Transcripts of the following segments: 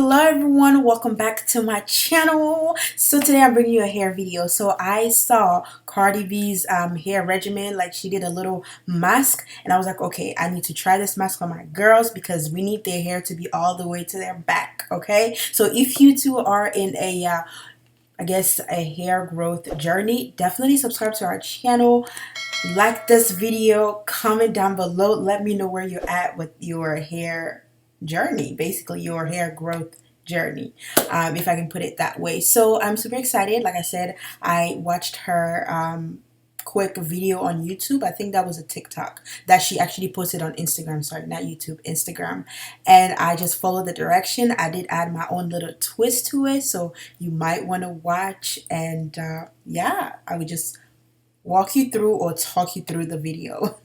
Hello everyone, welcome back to my channel. So today I'm bringing you a hair video. So I saw Cardi B's hair regimen, like she did a little mask, and I was like, okay, I need to try this mask on my girls because we need their hair to be all the way to their back. Okay, so if you two are in a I guess a hair growth journey, definitely subscribe to our channel, like this video, comment down below, let me know where you're at with your hair journey, basically your hair growth journey, if I can put it that way. So I'm super excited. Like I said, I watched her quick video on YouTube. I think that was a TikTok that she actually posted on Instagram. Sorry, not YouTube, Instagram. And I just followed the direction. I did add my own little twist to it, so you might want to watch. And yeah, I would just walk you through or talk you through the video.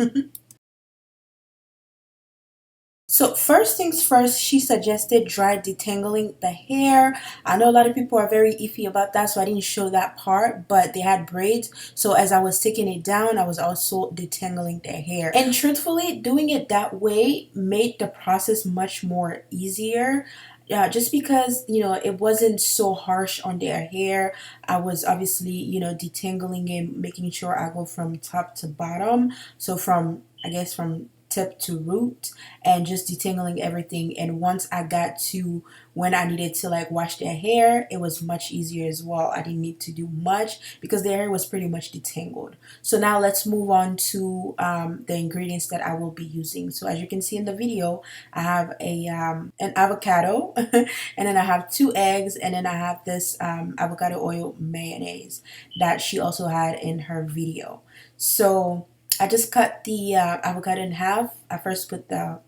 So first things first, she suggested dry detangling the hair. I know a lot of people are very iffy about that, so I didn't show that part, but they had braids. So as I was taking it down, I was also detangling their hair. And truthfully, doing it that way made the process much more easier. Just because, you know, it wasn't so harsh on their hair. I was obviously, you know, detangling it, making sure I go from top to bottom. So from, I guess, from tip to root, and just detangling everything. And once I got to when I needed to like wash their hair, it was much easier as well. I didn't need to do much because their hair was pretty much detangled. So now let's move on to the ingredients that I will be using. So as you can see in the video, I have a an avocado and then I have 2 eggs, and then I have this avocado oil mayonnaise that she also had in her video. So I just cut the avocado in half. I first put the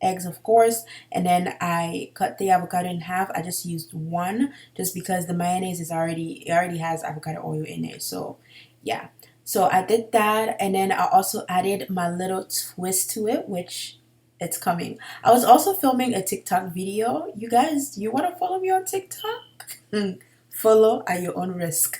eggs, of course, and then I cut the avocado in half. I just used one just because the mayonnaise is already has avocado oil in it. So yeah, so I did that, and then I also added my little twist to it, which it's coming. I was also filming a TikTok video. You guys, you want to follow me on TikTok? Follow at your own risk.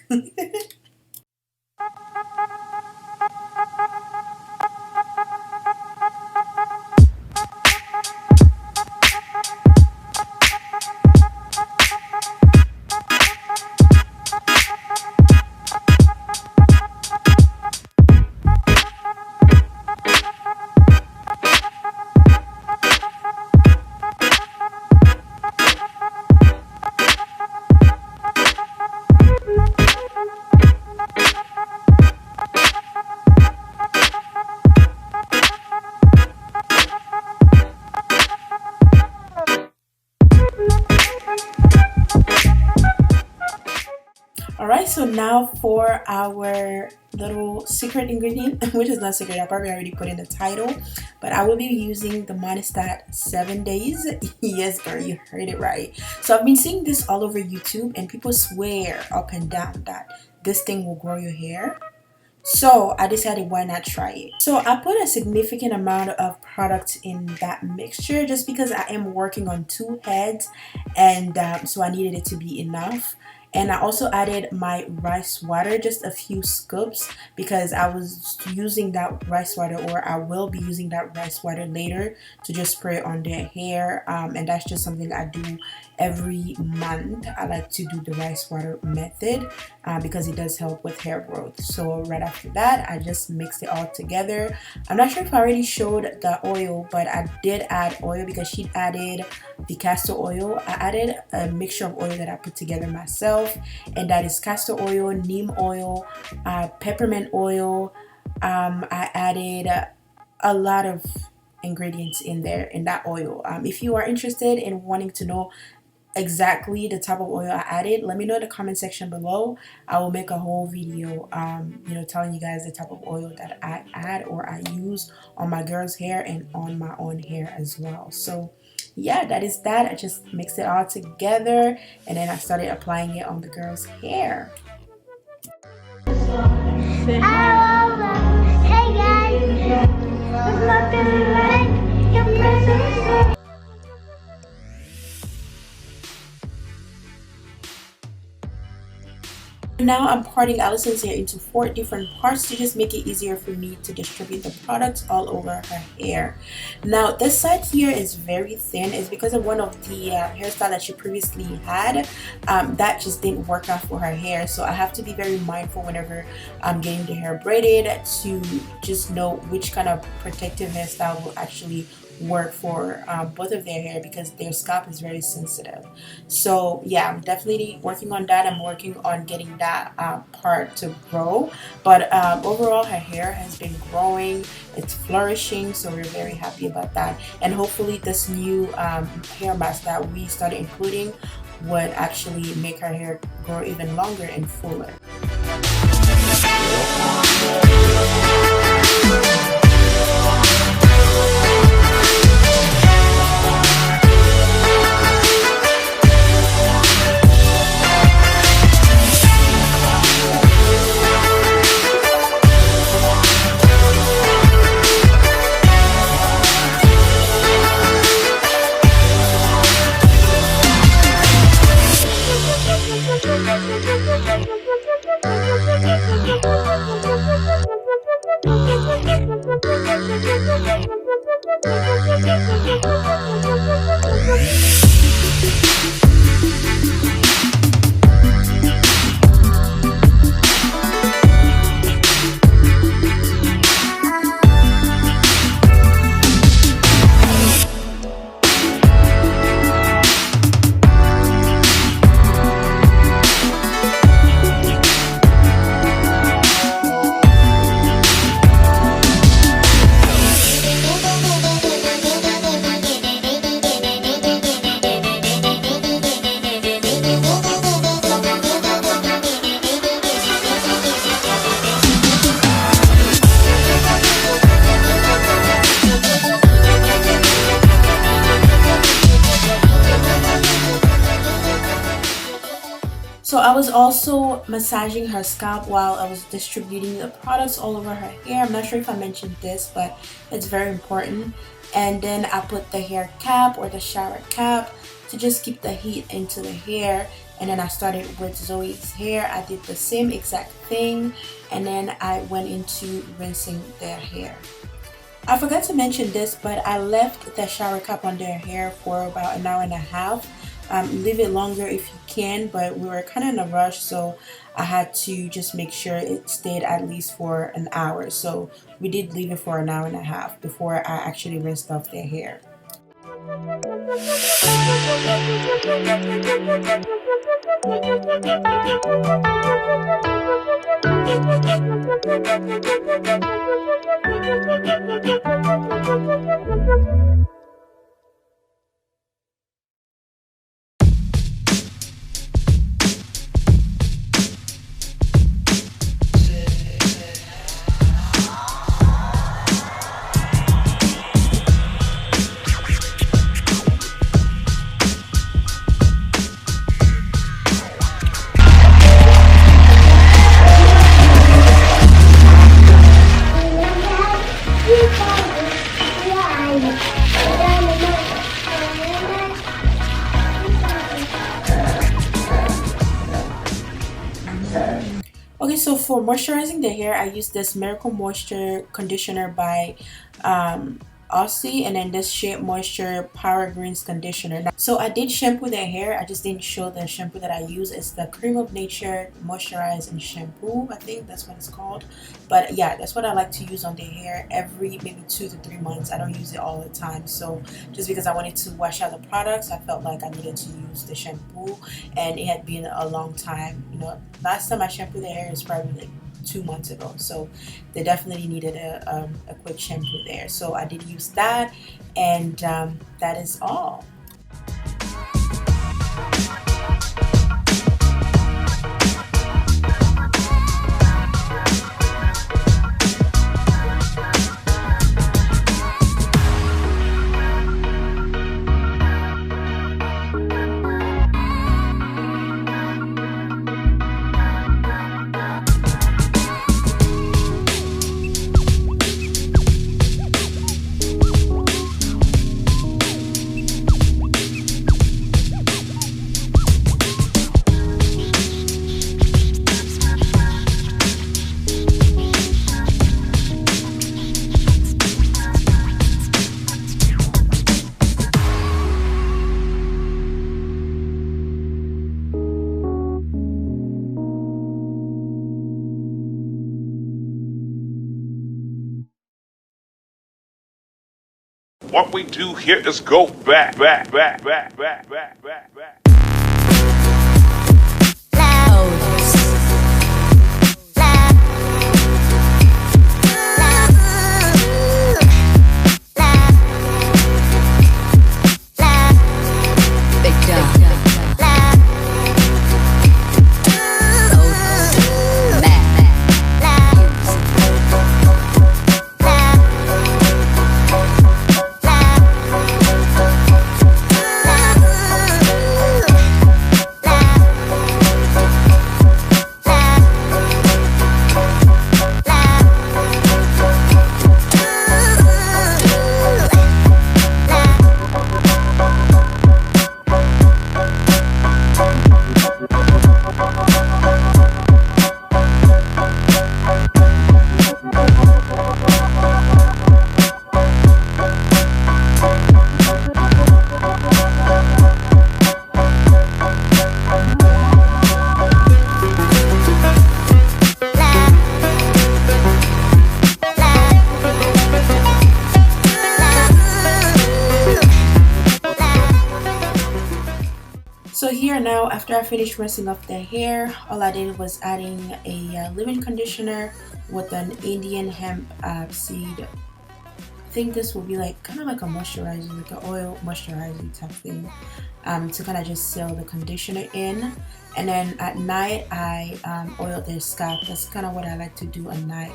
Alright, so now for our little secret ingredient, which is not secret, I probably already put in the title, but I will be using the Monistat 7 days. Yes, girl, you heard it right. So I've been seeing this all over YouTube, and people swear up and down that this thing will grow your hair. So I decided, why not try it? So I put a significant amount of product in that mixture just because I am working on 2 heads, and so I needed it to be enough. And I also added my rice water, just a few scoops, because I was using that rice water, or I will be using that rice water later to just spray on their hair. And that's just something I do every month. I like to do the rice water method because it does help with hair growth. So right after that, I just mixed it all together. I'm not sure if I already showed the oil, but I did add oil because she added the castor oil. I added a mixture of oil that I put together myself, and that is castor oil, neem oil, peppermint oil. I added a lot of ingredients in there in that oil. If you are interested in wanting to know exactly the type of oil I added, let me know in the comment section below. I will make a whole video you know, telling you guys the type of oil that I add or I use on my girls' hair and on my own hair as well. So yeah, that is that. I just mixed it all together, and then I started applying it on the girls' hair. Hey guys, Now I'm parting Allison's hair into 4 different parts to just make it easier for me to distribute the products all over her hair. Now this side here is very thin. It's because of one of the hairstyle that she previously had that just didn't work out for her hair. So I have to be very mindful whenever I'm getting the hair braided to just know which kind of protective hairstyle will actually work for both of their hair, because their scalp is very sensitive. So yeah, I'm definitely working on that. I'm working on getting that part to grow, but overall her hair has been growing, it's flourishing, so we're very happy about that. And hopefully this new hair mask that we started including would actually make her hair grow even longer and fuller. So I was also massaging her scalp while I was distributing the products all over her hair. I'm not sure if I mentioned this, but it's very important. And then I put the hair cap or the shower cap to just keep the heat into the hair. And then I started with Zoe's hair. I did the same exact thing, and then I went into rinsing their hair. I forgot to mention this, but I left the shower cap on their hair for about an hour and a half. Leave it longer if you can, but we were kind of in a rush, so I had to just make sure it stayed at least for an hour. So we did leave it for an hour and a half before I actually rinsed off their hair. Okay, so for moisturizing the hair, I use this Miracle Moisture Conditioner by Aussie, and then this Shape Moisture Power Greens Conditioner. So I did shampoo their hair. I just didn't show the shampoo that I use. It's the Cream of Nature Moisturize and Shampoo. I think that's what it's called. But yeah, that's what I like to use on their hair every maybe 2 to 3 months. I don't use it all the time. So just because I wanted to wash out the products, I felt like I needed to use the shampoo, and it had been a long time. You know, last time I shampooed their hair is probably like 2 months ago, so they definitely needed a quick shampoo there. So I did use that, and that is all. What we do here is go back. So here now, after I finished rinsing off the hair, all I did was adding a leave-in conditioner with an Indian hemp seed. I think this will be like kind of like a moisturizer, like an oil moisturizer type thing, to kind of just seal the conditioner in. And then at night I oil their scalp. That's kind of what I like to do at night.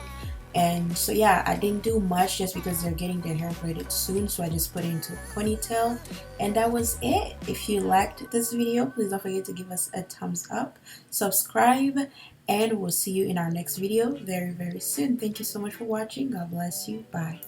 And so yeah, I didn't do much just because they're getting their hair braided soon, so I just put it into a ponytail, and that was it. If you liked this video, please don't forget to give us a thumbs up, subscribe, and we'll see you in our next video very soon. Thank you so much for watching. God bless you. Bye.